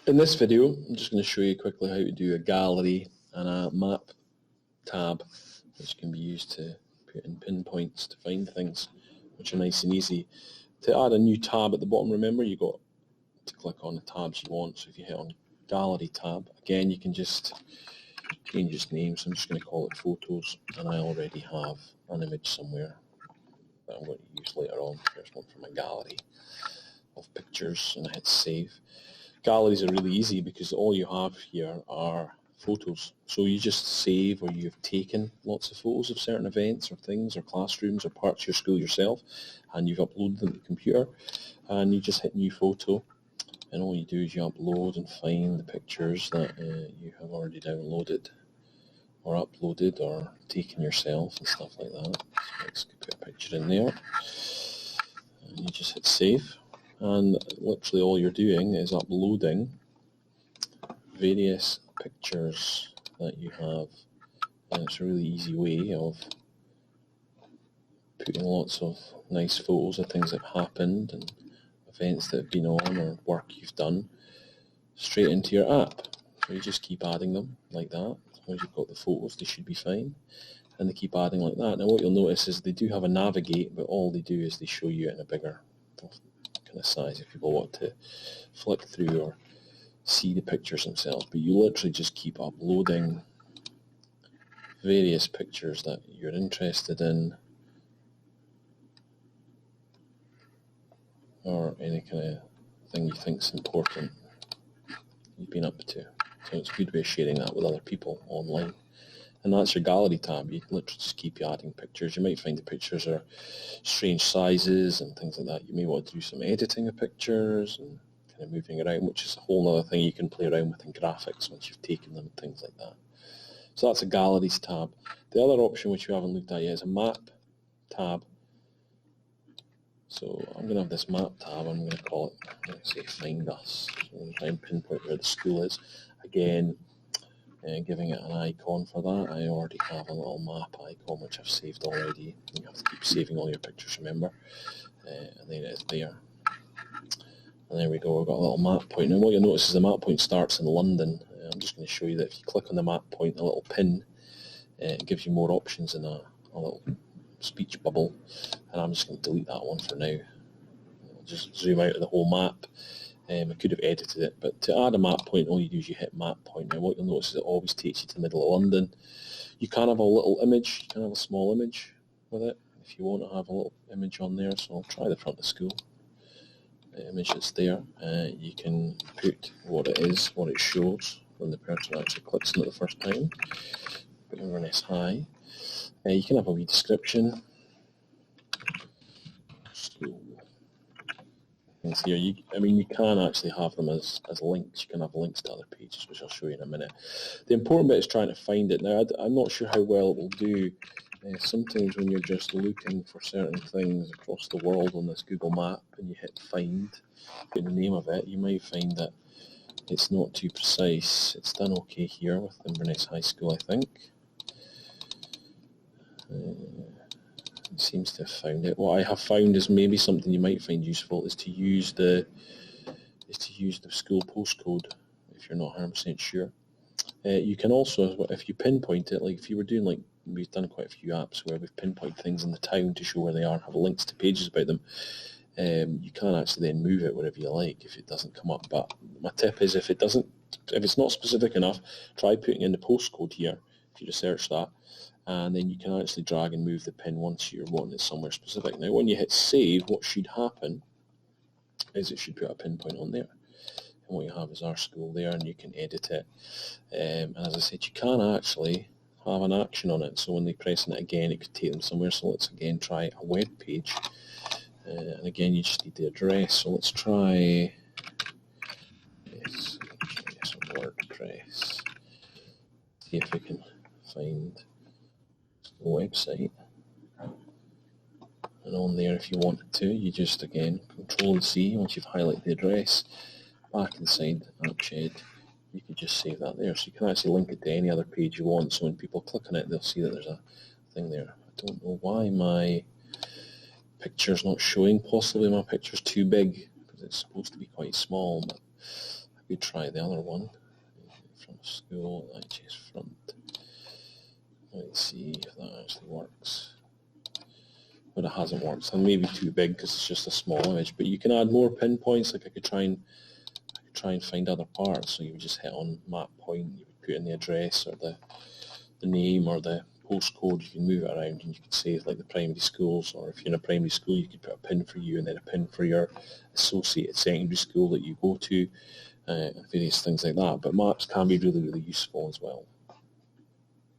In this video, I'm just going to show you quickly how to do a gallery and a map tab, which can be used to put in pinpoints to find things, which are nice and easy. To add a new tab at the bottom, remember, you've got to click on the tabs you want. So if you hit on Gallery tab, again, you can just change its name. So I'm just going to call it Photos, and I already have an image somewhere that I'm going to use later on. Here's one from my gallery of pictures, and I hit Save. Galleries are really easy because all you have here are photos. So you just save, or you've taken lots of photos of certain events or things or classrooms or parts of your school yourself, and you've uploaded them to the computer, and you just hit New Photo, and all you do is you upload and find the pictures that you have already downloaded or uploaded or taken yourself and stuff like that. So let's put a picture in there, and you just hit Save. And literally all you're doing is uploading various pictures that you have, and it's a really easy way of putting lots of nice photos of things that have happened and events that have been on or work you've done straight into your app. So you just keep adding them like that. As long as you've got the photos, they should be fine, and they keep adding like that. Now what you'll notice is they do have a navigate, but all they do is they show you it in a bigger kind of size if people want to flick through or see the pictures themselves. But you literally just keep uploading various pictures that you're interested in, or any kind of thing you think is important you've been up to. So it's a good way of sharing that with other people online. And that's your gallery tab. You can literally just keep adding pictures. You might find the pictures are strange sizes and things like that. You may want to do some editing of pictures and kind of moving around, which is a whole other thing you can play around with in graphics once you've taken them and things like that. So that's a galleries tab. The other option, which we haven't looked at yet, is a map tab. So I'm going to have this map tab. I'm going to call it, let's say, Find Us. So I'm going to try and pinpoint where the school is. Again, giving it an icon for that. I already have a little map icon which I've saved already. You have to keep saving all your pictures, remember. And then it's there. And there we go, we've got a little map point. Now what you'll notice is the map point starts in London. I'm just going to show you that if you click on the map point, the little pin, it gives you more options in a little speech bubble. And I'm just going to delete that one for now. I'll just zoom out of the whole map. I could have edited it, but to add a map point, all you do is you hit map point. Now what you'll notice is it always takes you to the middle of London. You can have a little image, you can have a small image with it if you want to have a little image on there. So I'll try the front of school. The image that's there, you can put what it is, what it shows when the person actually clicks on it the first time. Put Inverness High. You can have a wee description. School. Here, you can actually have them as links. You can have links to other pages, which I'll show you in a minute. The important bit is trying to find it. Now, I'm not sure how well it will do. Sometimes when you're just looking for certain things across the world on this Google map and you hit find, put the name of it, you might find that it's not too precise. It's done okay here with Inverness High School, I think. It seems to have found it. What I have found is maybe something you might find useful is to use the school postcode if you're not 100% sure. You can also, if you pinpoint it, like if you were doing, like we've done quite a few apps where we've pinpointed things in the town to show where they are and have links to pages about them, you can actually then move it wherever you like if it doesn't come up. But my tip is if it's not specific enough, try putting in the postcode here if you just search that, and then you can actually drag and move the pin once you're wanting it somewhere specific. Now when you hit save, what should happen is it should put a pinpoint on there. And what you have is our school there, and you can edit it. And as I said, you can actually have an action on it. So when they press on it again, it could take them somewhere. So let's again try a web page. And again, you just need the address. So let's try some WordPress. See if we can find the website. And on there, if you wanted to, you just again Control and C once you've highlighted the address. Back inside AppShed, you could just save that there. So you can actually link it to any other page you want. So when people click on it, they'll see that there's a thing there. I don't know why my picture's not showing. Possibly my picture's too big because it's supposed to be quite small. But we try the other one from school, IHS front. Let's see if that actually works. But it hasn't worked. So maybe too big because it's just a small image. But you can add more pinpoints. Like I could try and find other parts. So you would just hit on map point. You would put in the address or the name or the postcode. You can move it around and you could say like the primary schools, or if you're in a primary school, you could put a pin for you and then a pin for your associated secondary school that you go to, and various things like that. But maps can be really, really useful as well.